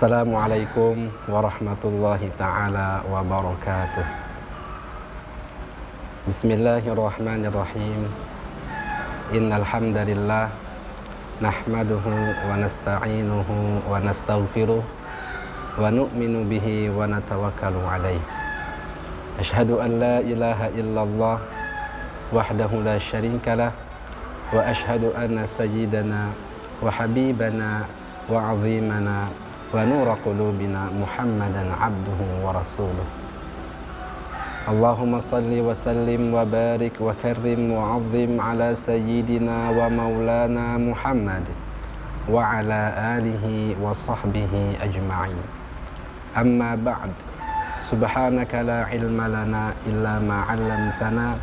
Assalamualaikum warahmatullahi ta'ala wabarakatuh. Bismillahirrahmanirrahim. Innal hamdalillah nahmaduhu wa nasta'inuhu wa nastaghfiruh wa nu'minu bihi wa natawakkalu alaihi. Ashhadu an la ilaha illallah wahdahu la syarikalah wa ashhadu anna sayyidana wa habibana wa azimana wa nura qulubina Muhammadan abduhu wa rasuluh. Allahumma salli wa sallim wa barik wa karrim wa azim ala sayyidina wa maulana Muhammad wa ala alihi wa sahbihi ajma'in. Amma ba'd. Subhanaka la ilma lana illa ma 'allamtana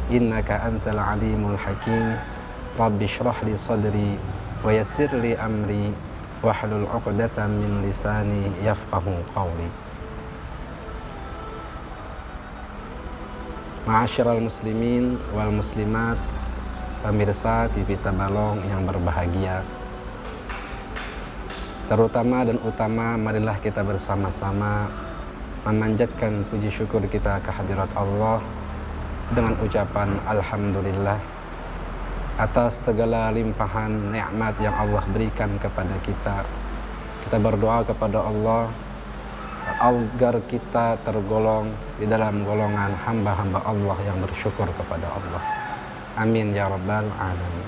innaka antal alimul hakim. Rabbi shrah li sadri wa yassir li amri wahlul 'uqdatam min lisani yafqahu qawli. Ma'asyiral muslimin wal muslimat, pemirsa TV Tabalong yang berbahagia. Terutama dan utama, marilah kita bersama-sama memanjatkan puji syukur kita kehadirat Allah dengan ucapan alhamdulillah atas segala limpahan nikmat yang Allah berikan kepada kita. Kita berdoa kepada Allah agar kita tergolong di dalam golongan hamba-hamba Allah yang bersyukur kepada Allah. Amin ya rabbal alamin.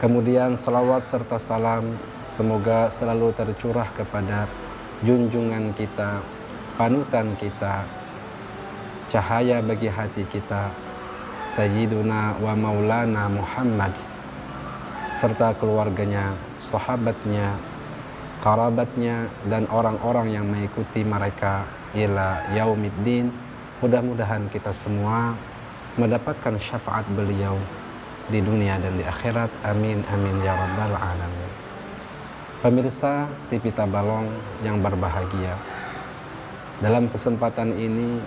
Kemudian salawat serta salam semoga selalu tercurah kepada junjungan kita, panutan kita, cahaya bagi hati kita, Sayyiduna wa Maulana Muhammad, serta keluarganya, sahabatnya, kerabatnya, dan orang-orang yang mengikuti mereka ila yaumiddin. Mudah-mudahan kita semua mendapatkan syafaat beliau di dunia dan di akhirat. Amin amin ya rabbal alamin. Pemirsa TV Tabalong yang berbahagia, dalam kesempatan ini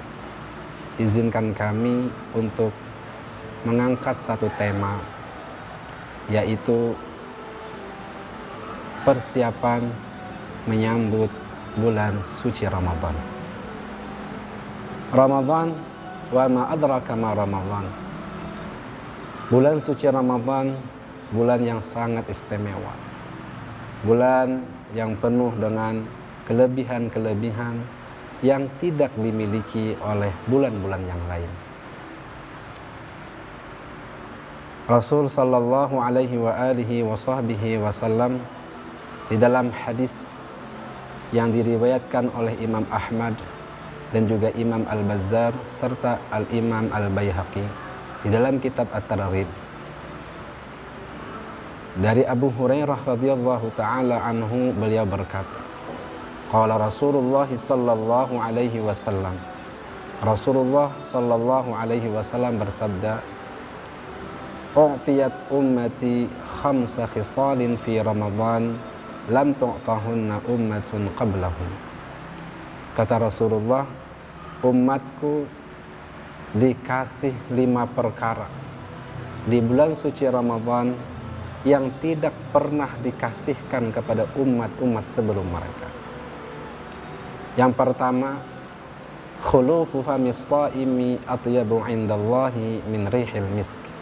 izinkan kami untuk mengangkat satu tema, yaitu persiapan menyambut bulan suci Ramadan. Ramadan wa ma adraka ma Ramadan. Bulan suci Ramadan, bulan yang sangat istimewa. Bulan yang penuh dengan kelebihan-kelebihan yang tidak dimiliki oleh bulan-bulan yang lain. Rasul sallallahu alaihi wa alihi wa sahbihi wasallam di dalam hadis yang diriwayatkan oleh Imam Ahmad dan juga Imam Al-Bazzar serta Al-Imam Al-Baihaqi di dalam kitab At-Targhib, dari Abu Hurairah radhiyallahu taala anhu, beliau berkata, qala Rasulullah sallallahu alaihi wasallam, Rasulullah sallallahu alaihi wasallam bersabda, u'tiyat ummati khamsa khisalin fi Ramadan lam tu'tahunna ummatun qablahum. Kata Rasulullah, umatku dikasih 5 perkara di bulan suci Ramadan yang tidak pernah dikasihkan kepada umat-umat sebelum mereka. Yang pertama, khulufu famis shaimi atyabu indallahi min rihil misk.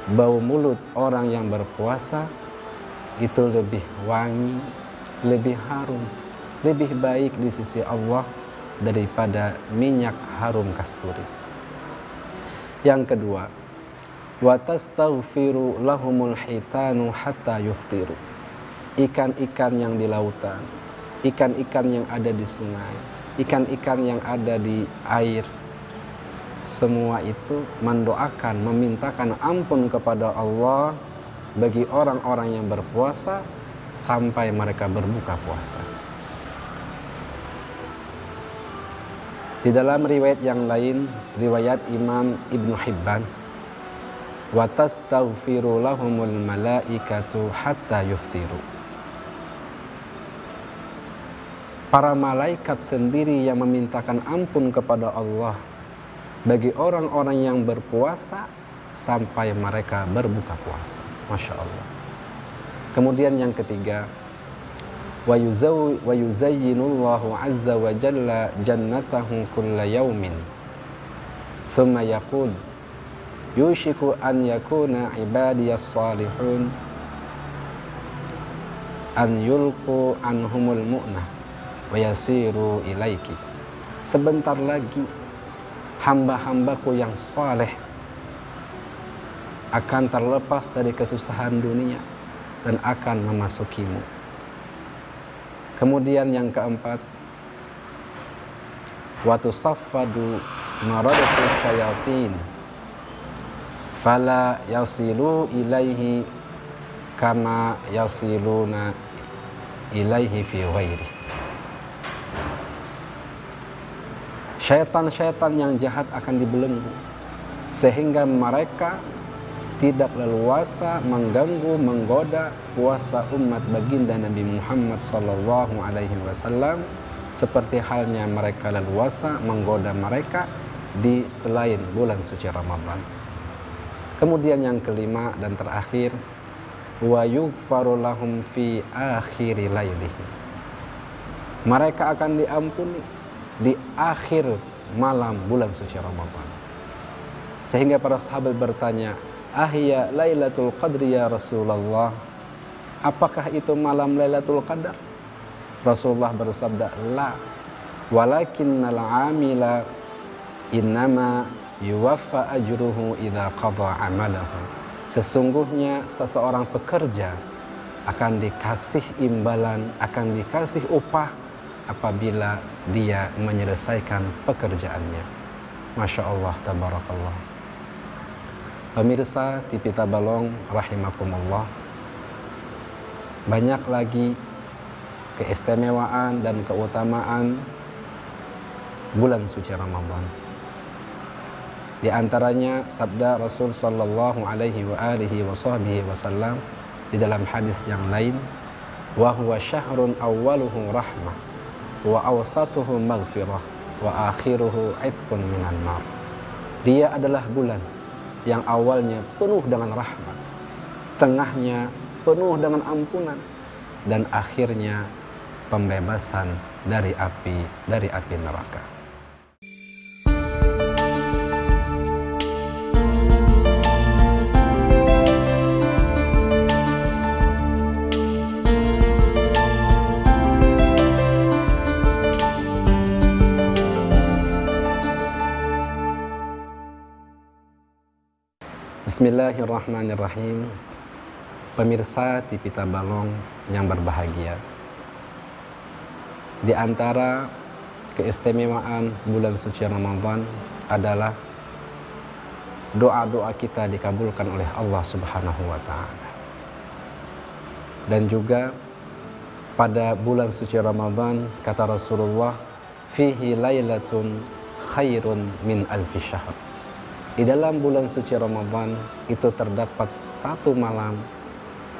Bau mulut orang yang berpuasa itu lebih wangi, lebih harum, lebih baik di sisi Allah daripada minyak harum kasturi. Yang kedua, wa tastaghfiru lahumul hitanu hatta yuftiru. Ikan-ikan yang di lautan, ikan-ikan yang ada di sungai, ikan-ikan yang ada di air, semua itu mendoakan, memintakan ampun kepada Allah bagi orang-orang yang berpuasa sampai mereka berbuka puasa. Di dalam riwayat yang lain, riwayat Imam Ibnu Hibban, wa tastaghfiru lahumul malaikatu hatta yuftiru. Para malaikat sendiri yang memintakan ampun kepada Allah bagi orang-orang yang berpuasa sampai mereka berbuka puasa. Masya Allah. Kemudian yang ketiga, wa yuzayyinullahu azza wa jalla jannatahu kulla yawmin thumma yaqul yushiku an yakuna ibadiyas salihun an yulqu anhumul mu'nah wa yasiru ilaiki. Sebentar lagi hamba-hambaku yang saleh akan terlepas dari kesusahan dunia dan akan memasukimu. Kemudian yang keempat, wa tusaffadu maradatu syayatin fala yasilu ilaihi kama yasiluna ilaihi fi ghairi. Syaitan-syaitan yang jahat akan dibelenggu sehingga mereka tidak leluasa mengganggu, menggoda puasa umat baginda Nabi Muhammad sallallahu alaihi wasallam seperti halnya mereka leluasa menggoda mereka di selain bulan suci Ramadan. Kemudian yang kelima dan terakhir, wa yughfaru lahum fi akhiri lailihi. Mereka akan diampuni di akhir malam bulan suci Ramadan. Sehingga para sahabat bertanya, ahya Lailatul Qadri ya Rasulullah, apakah itu malam Lailatul Qadar? Rasulullah bersabda, la, walakinnal amila innama yuwaffa ajruhu idza qada amalahu. Sesungguhnya seseorang pekerja akan dikasih imbalan, akan dikasih upah apabila dia menyelesaikan pekerjaannya. Masya Allah, tabarakallah. Pemirsa TV Tabalong rahimakumullah, banyak lagi keistimewaan dan keutamaan bulan suci Ramadan. Di antaranya sabda Rasul sallallahu alaihi wa alihi wasallam di dalam hadis yang lain, wa huwa syahrun awwaluhu rahmah wa awsatuhu maghfirah wa akhiruhu itqun minan nar. Dia adalah bulan yang awalnya penuh dengan rahmat, tengahnya penuh dengan ampunan, dan akhirnya pembebasan dari api neraka. Bismillahirrahmanirrahim. Pemirsa TV Tabalong yang berbahagia, di antara keistimewaan bulan suci Ramadan adalah doa-doa kita dikabulkan oleh Allah Subhanahu wa taala. Dan juga pada bulan suci Ramadan, kata Rasulullah, fihi lailatun khairun min alfi syahr. Di dalam bulan suci Ramadan itu terdapat satu malam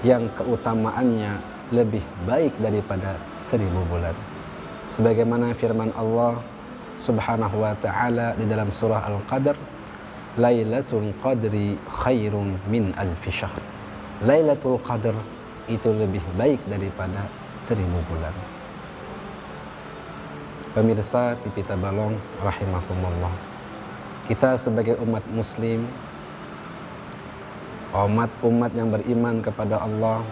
yang keutamaannya lebih baik daripada 1000 bulan. Sebagaimana firman Allah Subhanahu wa ta'ala di dalam surah Al-Qadr, Lailatul Qadri khairun min alfi syahr. Lailatul Qadr itu lebih baik daripada 1000 bulan. Pemirsa TV Tabalong rahimakumullah, kita sebagai umat muslim, umat yang beriman kepada Allah,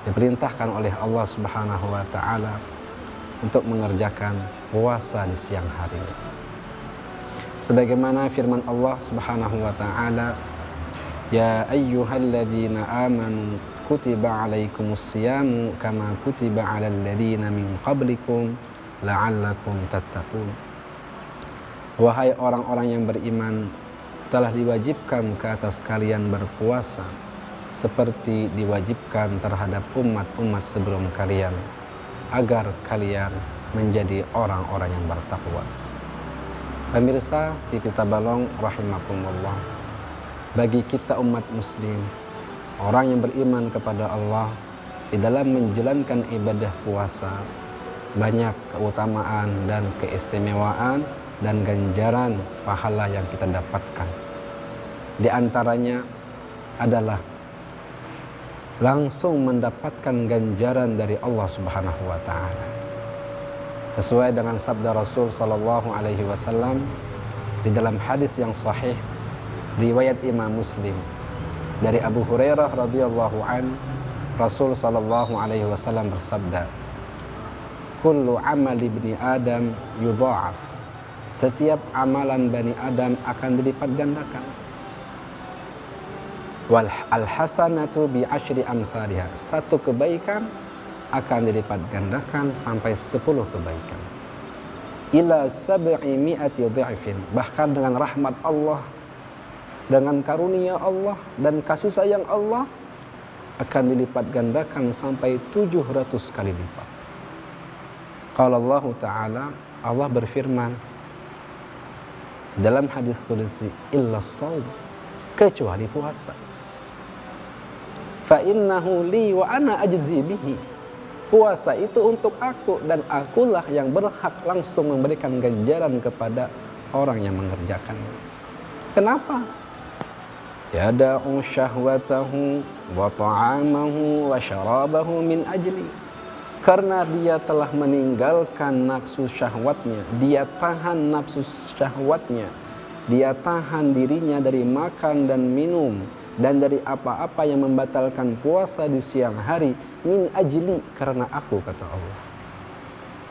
diperintahkan oleh Allah Subhanahu wa taala untuk mengerjakan puasa di siang hari. Sebagaimana firman Allah Subhanahu wa taala, ya ayyuhalladzina amanu kutiba alaikumus siyamu kama kutiba alal ladzina min qablikum la'allakum tattaqun. Wahai orang-orang yang beriman, telah diwajibkan ke atas kalian berpuasa seperti diwajibkan terhadap umat-umat sebelum kalian, agar kalian menjadi orang-orang yang bertakwa. Pemirsa TV Tabalong rahimakumullah, bagi kita umat muslim, orang yang beriman kepada Allah, di dalam menjalankan ibadah puasa banyak keutamaan dan keistimewaan dan ganjaran pahala yang kita dapatkan. Di antaranya adalah langsung mendapatkan ganjaran dari Allah Subhanahu wa taala. Sesuai dengan sabda Rasul sallallahu alaihi wasallam di dalam hadis yang sahih riwayat Imam Muslim dari Abu Hurairah radhiyallahu an, Rasul sallallahu alaihi wasallam bersabda, "Kullu amali ibni Adam yudha'af." Setiap amalan Bani Adam akan dilipat gandakan. Wal hasanatu bi asyri amsalha. Satu kebaikan akan dilipat gandakan sampai 10 kebaikan. Ila sab'i mi'ati dha'fin. Bahkan dengan rahmat Allah, dengan karunia Allah dan kasih sayang Allah akan dilipat gandakan sampai 700 kali lipat. Qala Allah Ta'ala, Allah berfirman dalam hadis qudsi, illa shaum, kecuali puasa. Fa innahu li wa ana ajzi bihi. Puasa itu untuk aku dan akulah yang berhak langsung memberikan ganjaran kepada orang yang mengerjakannya. Kenapa? Yada'u syahwatahu wa ta'amahu wa syarabahu min ajli. Karena dia telah meninggalkan nafsu syahwatnya, dia tahan nafsu syahwatnya, dia tahan dirinya dari makan dan minum dan dari apa-apa yang membatalkan puasa di siang hari, min ajli, karena aku, kata Allah.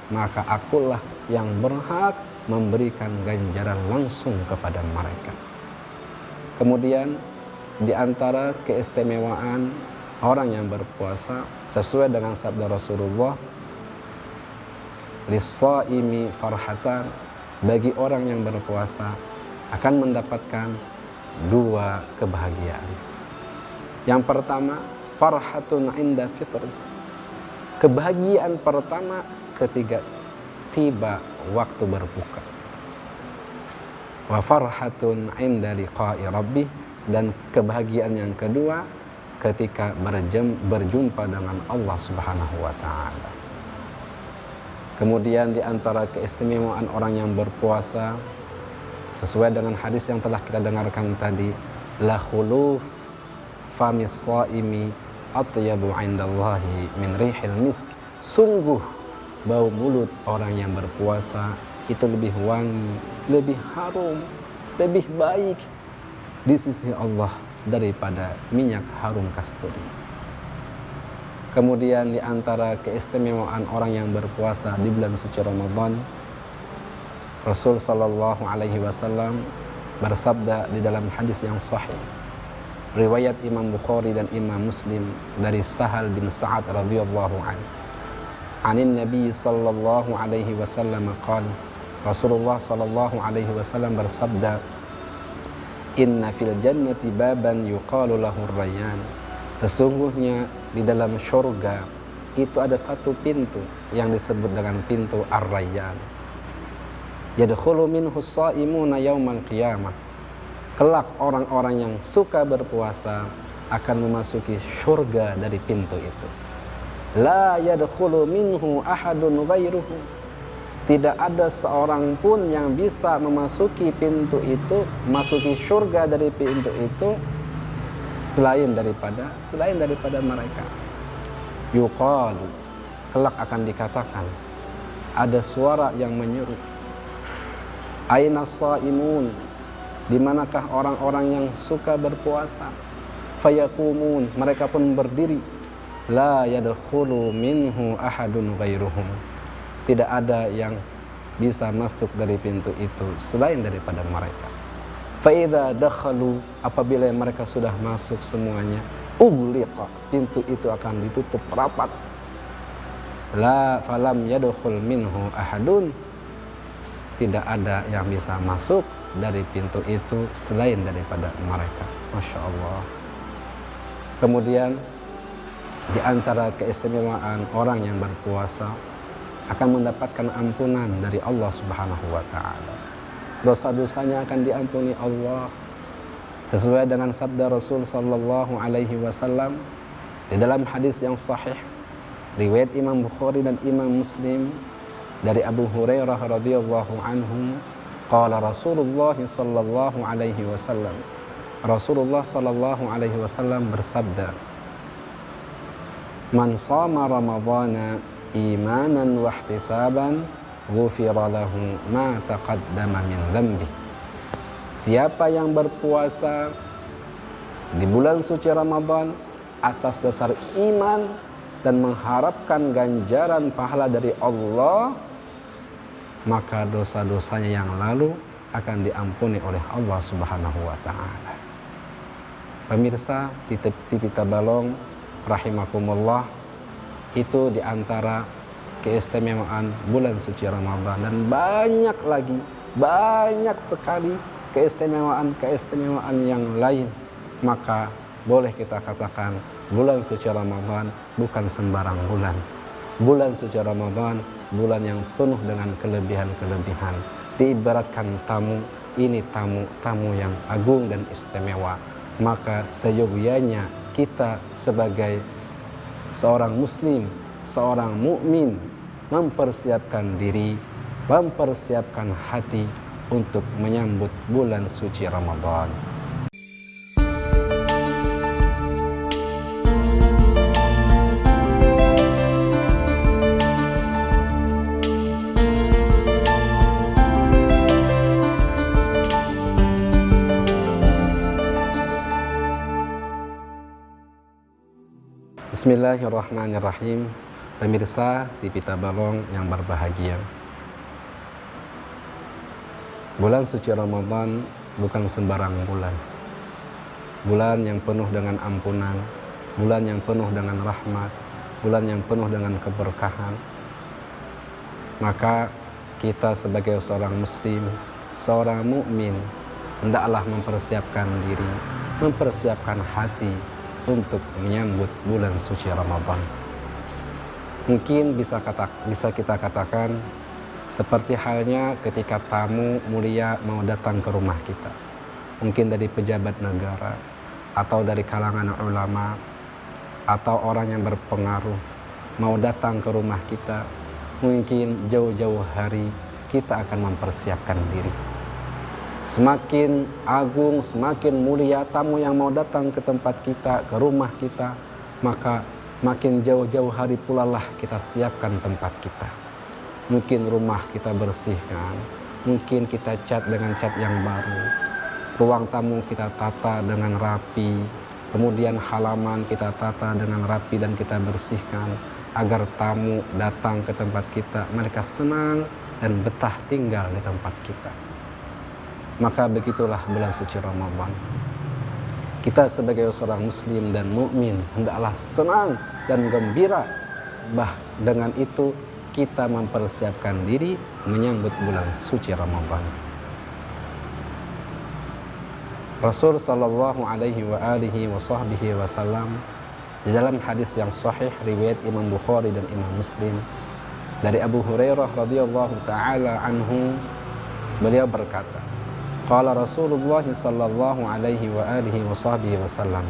Maka akulah yang berhak memberikan ganjaran langsung kepada mereka. Kemudian di antara keistimewaan orang yang berpuasa sesuai dengan sabda Rasulullah, lis-shaimi farhatan, bagi orang yang berpuasa akan mendapatkan 2 kebahagiaan. Yang pertama, farhatun inda fitr. Kebahagiaan pertama ketika tiba waktu berbuka. Wa farhatun inda liqa'i rabbih, dan kebahagiaan yang kedua ketika berjumpa dengan Allah Subhanahu wa taala. Kemudian di antara keistimewaan orang yang berpuasa sesuai dengan hadis yang telah kita dengarkan tadi, la khuluf famis shaimi atyabu 'indallahi min rihil misk. Sungguh bau mulut orang yang berpuasa itu lebih wangi, lebih harum, lebih baik di sisi Allah daripada minyak harum kasturi. Kemudian di antara keistimewaan orang yang berpuasa di bulan suci Ramadan, Rasul sallallahu alaihi wasallam bersabda di dalam hadis yang sahih riwayat Imam Bukhari dan Imam Muslim dari Sahal bin Sa'ad radhiyallahu anhu, anin Nabi sallallahu alaihi wasallam qala, Rasulullah sallallahu alaihi wasallam bersabda, inna fil jannati baban yuqalu lahu Rayyan. Sesungguhnya di dalam syurga itu ada satu pintu yang disebut dengan pintu Ar-Rayyan. Yadkhulu minhu shaimuna yaumal qiyamah. Kelak orang-orang yang suka berpuasa akan memasuki syurga dari pintu itu. La yadkhulu minhu ahadun ghairuhu. Tidak ada seorang pun yang bisa memasuki pintu itu, masuki syurga dari pintu itu selain daripada mereka. Yuqalu, kelak akan dikatakan, ada suara yang menyuruh, aina shaimun, di manakah orang-orang yang suka berpuasa? Fayaqumun, mereka pun berdiri. La yadkhulu minhu ahadun ghairuhum. Tidak ada yang bisa masuk dari pintu itu selain daripada mereka. Fa idza dakhalu, apabila mereka sudah masuk semuanya, ughliqa, pintu itu akan ditutup rapat. La falam yadkhul minhu ahadun, tidak ada yang bisa masuk dari pintu itu selain daripada mereka. Masya Allah. Kemudian di antara keistimewaan orang yang berpuasa akan mendapatkan ampunan dari Allah Subhanahu wa taala. Dosa-dosanya akan diampuni Allah sesuai dengan sabda Rasul sallallahu alaihi wasallam di dalam hadis yang sahih riwayat Imam Bukhari dan Imam Muslim dari Abu Hurairah radhiyallahu anhu, qala Rasulullah sallallahu alaihi wasallam, Rasulullah sallallahu alaihi wasallam bersabda, Man shoma ramadhana imanan wa ihtisaban ghufira lahu ma taqaddama min dhanbi. Siapa yang berpuasa di bulan suci Ramadan atas dasar iman dan mengharapkan ganjaran pahala dari Allah, maka dosa-dosanya yang lalu akan diampuni oleh Allah Subhanahu wa taala. Pemirsa TV Tabalong rahimakumullah, itu diantara keistimewaan bulan suci Ramadan, dan banyak sekali keistimewaan yang lain. Maka boleh kita katakan bulan suci Ramadan bukan sembarang bulan. Bulan suci Ramadan bulan yang penuh dengan kelebihan-kelebihan. Diibaratkan tamu, ini tamu yang agung dan istimewa. Maka seyogyanya kita sebagai seorang muslim, seorang mukmin, mempersiapkan diri, mempersiapkan hati untuk menyambut bulan suci Ramadan. Bismillahirrahmanirrahim. Pemirsa TV Tabalong yang berbahagia, bulan suci Ramadan bukan sembarang bulan. Bulan yang penuh dengan ampunan, bulan yang penuh dengan rahmat, bulan yang penuh dengan keberkahan. Maka kita sebagai seorang muslim, seorang mukmin, hendaklah mempersiapkan diri, mempersiapkan hati untuk menyambut bulan suci Ramadan. Mungkin bisa kita katakan seperti halnya ketika tamu mulia mau datang ke rumah kita, mungkin dari pejabat negara atau dari kalangan ulama atau orang yang berpengaruh mau datang ke rumah kita. Mungkin jauh-jauh hari kita akan mempersiapkan diri. Semakin agung, semakin mulia tamu yang mau datang ke tempat kita, ke rumah kita, maka makin jauh-jauh hari pula lah kita siapkan tempat kita. Mungkin rumah kita bersihkan, mungkin kita cat dengan cat yang baru, ruang tamu kita tata dengan rapi, kemudian halaman kita tata dengan rapi dan kita bersihkan, agar tamu datang ke tempat kita, mereka senang dan betah tinggal di tempat kita. Maka begitulah bulan suci Ramadan. Kita sebagai seorang muslim dan mukmin hendaklah senang dan gembira. Dengan itu kita mempersiapkan diri menyambut bulan suci Ramadan. Rasul sallallahu alaihi wa alihi wa sahbihi wasallam di dalam hadis yang sahih riwayat Imam Bukhari dan Imam Muslim dari Abu Hurairah radhiyallahu taala anhu, beliau berkata, qala Rasulullah sallallahu alaihi wa alihi wa sahbihi wasallam.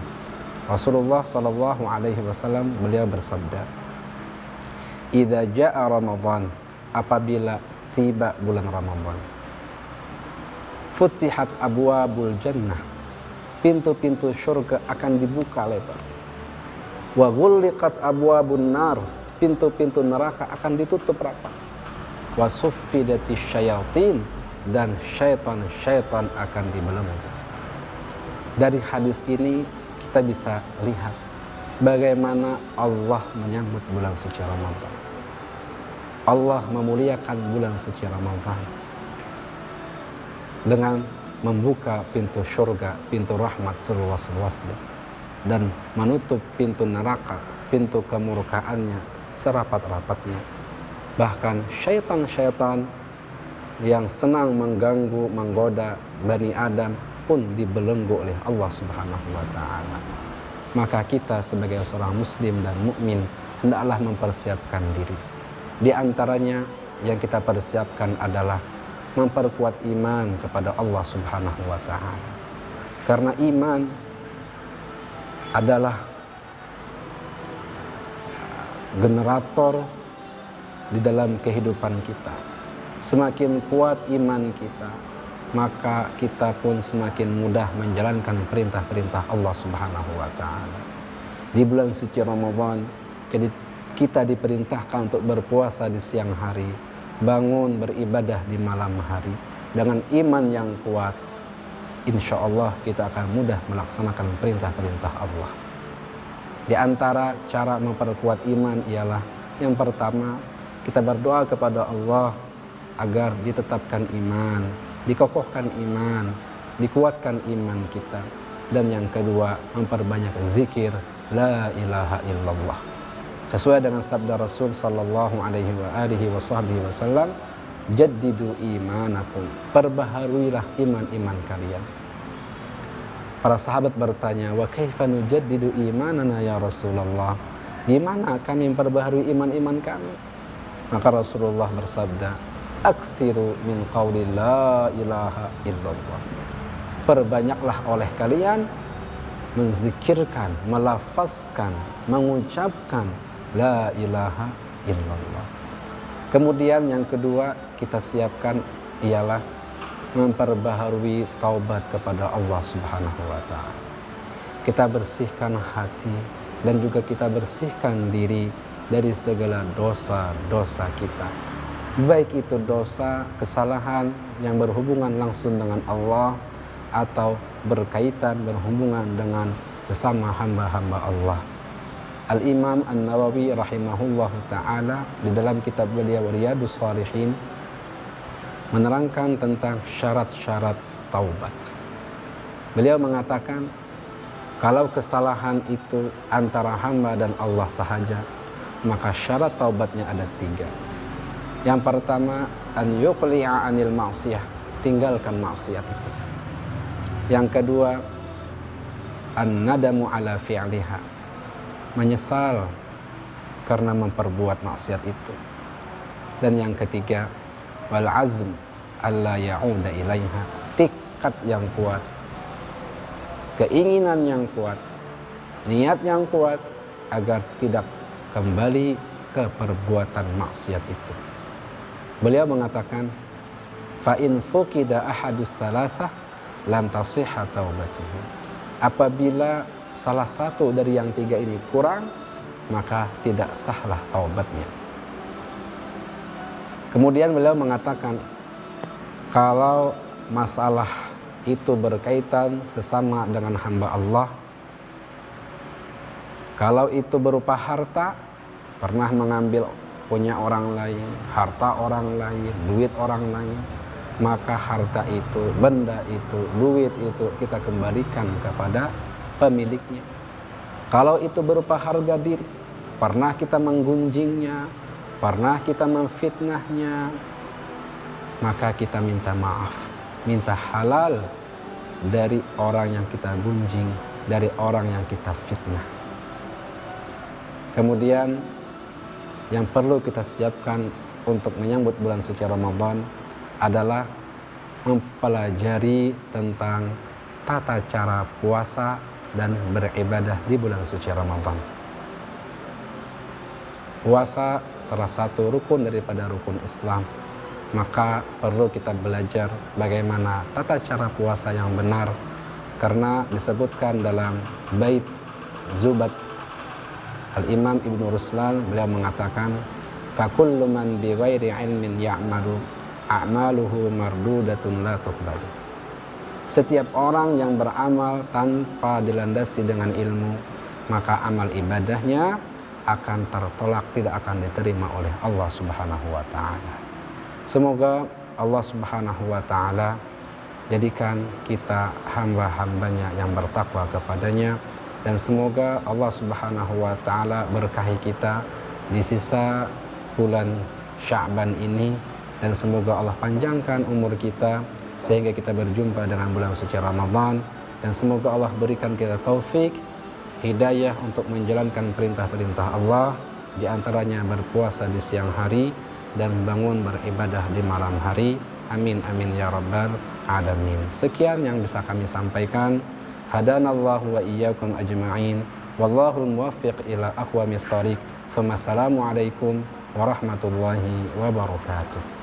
Rasulullah sallallahu alaihi wasallam beliau bersabda, idza jaa Ramadan, apabila tiba bulan Ramadan, futihat abwabul jannah, pintu-pintu surga akan dibuka lebar. Wa ghulliqat abwabun nar, pintu-pintu neraka akan ditutup rapat. Wa suffidatis syayatin, dan syaitan-syaitan akan dibelenggu. Dari hadis ini kita bisa lihat bagaimana Allah menyambut bulan suci Ramadan. Allah memuliakan bulan suci Ramadan dengan membuka pintu surga, pintu rahmat seluas-luasnya, dan menutup pintu neraka, pintu kemurkaannya serapat-rapatnya. Bahkan syaitan-syaitan yang senang mengganggu, menggoda Bani Adam pun dibelenggu oleh Allah Subhanahu wa taala. Maka kita sebagai seorang muslim dan mukmin hendaklah mempersiapkan diri. Di antaranya yang kita persiapkan adalah memperkuat iman kepada Allah Subhanahu wa taala. Karena iman adalah generator di dalam kehidupan kita. Semakin kuat iman kita, maka kita pun semakin mudah menjalankan perintah-perintah Allah Subhanahu wa taala. Di bulan suci Ramadan kita diperintahkan untuk berpuasa di siang hari, bangun beribadah di malam hari. Dengan iman yang kuat, insya Allah kita akan mudah melaksanakan perintah-perintah Allah. Di antara cara memperkuat iman ialah yang pertama, kita berdoa kepada Allah agar ditetapkan iman, dikokohkan iman, dikuatkan iman kita. Dan yang kedua, memperbanyak zikir la ilaha illallah. Sesuai dengan sabda Rasul sallallahu alaihi wasallam, jaddidu imanakum, perbaharuilah iman-iman kalian. Para sahabat bertanya, wa kaifa nujaddidu imanana ya Rasulullah? Gimana kami memperbaharui iman-iman kami? Maka Rasulullah bersabda, aksiru min qawli la ilaha illallah. Perbanyaklah oleh kalian menzikirkan, melafazkan, mengucapkan la ilaha illallah. Kemudian yang kedua kita siapkan ialah memperbaharui taubat kepada Allah Subhanahu wa taala. Kita bersihkan hati dan juga kita bersihkan diri dari segala dosa-dosa kita. Baik itu dosa, kesalahan yang berhubungan langsung dengan Allah atau berkaitan, berhubungan dengan sesama hamba-hamba Allah. Al-Imam An-Nawawi rahimahullah ta'ala di dalam kitab beliau Riyadhus Shalihin menerangkan tentang syarat-syarat taubat. Beliau mengatakan, kalau kesalahan itu antara hamba dan Allah sahaja, maka syarat taubatnya ada 3. Yang pertama, an yuqli'a anil ma'siyah, tinggalkan maksiat itu. Yang kedua, an nadamu ala fi'liha, menyesal karena memperbuat maksiat itu. Dan yang ketiga, wal azm alla ya'uda ilaiha, tekad yang kuat, keinginan yang kuat, niat yang kuat agar tidak kembali ke perbuatan maksiat itu. Beliau mengatakan, fa in fuqida ahadus salasah lam tasihha taubatuhu. Apabila salah satu dari yang 3 ini kurang, maka tidak sahlah taubatnya. Kemudian beliau mengatakan, kalau masalah itu berkaitan sesama dengan hamba Allah, kalau itu berupa harta, pernah mengambil punya orang lain, harta orang lain, duit orang lain, maka harta itu, benda itu, duit itu kita kembalikan kepada pemiliknya. Kalau itu berupa harga diri, pernah kita menggunjingnya, pernah kita memfitnahnya, maka kita minta maaf, minta halal dari orang yang kita gunjing, dari orang yang kita fitnah. Kemudian yang perlu kita siapkan untuk menyambut bulan suci Ramadan adalah mempelajari tentang tata cara puasa dan beribadah di bulan suci Ramadan. Puasa salah satu rukun daripada rukun Islam, maka perlu kita belajar bagaimana tata cara puasa yang benar, karena disebutkan dalam bait Zubat Al-Imam Ibnu Ruslan, beliau mengatakan, fakullu man bi ghairi ilmin ya'malu a'maluhu mardudatun la tuqbalu. Setiap orang yang beramal tanpa dilandasi dengan ilmu, maka amal ibadahnya akan tertolak, tidak akan diterima oleh Allah Subhanahu wa taala. Semoga Allah Subhanahu wa taala jadikan kita hamba-hambanya yang bertakwa kepadanya, dan semoga Allah Subhanahu wa taala berkahi kita di sisa bulan Sya'ban ini, dan semoga Allah panjangkan umur kita sehingga kita berjumpa dengan bulan suci Ramadan, dan semoga Allah berikan kita taufik, hidayah untuk menjalankan perintah-perintah Allah, di antaranya berpuasa di siang hari dan bangun beribadah di malam hari. Amin amin ya rabbal alamin. Sekian yang bisa kami sampaikan. Hadanallahu wa iyyakum ajma'in. Wallahu muwaffiq ila aqwamit thoriq. Assalamualaikum warahmatullahi wabarakatuh.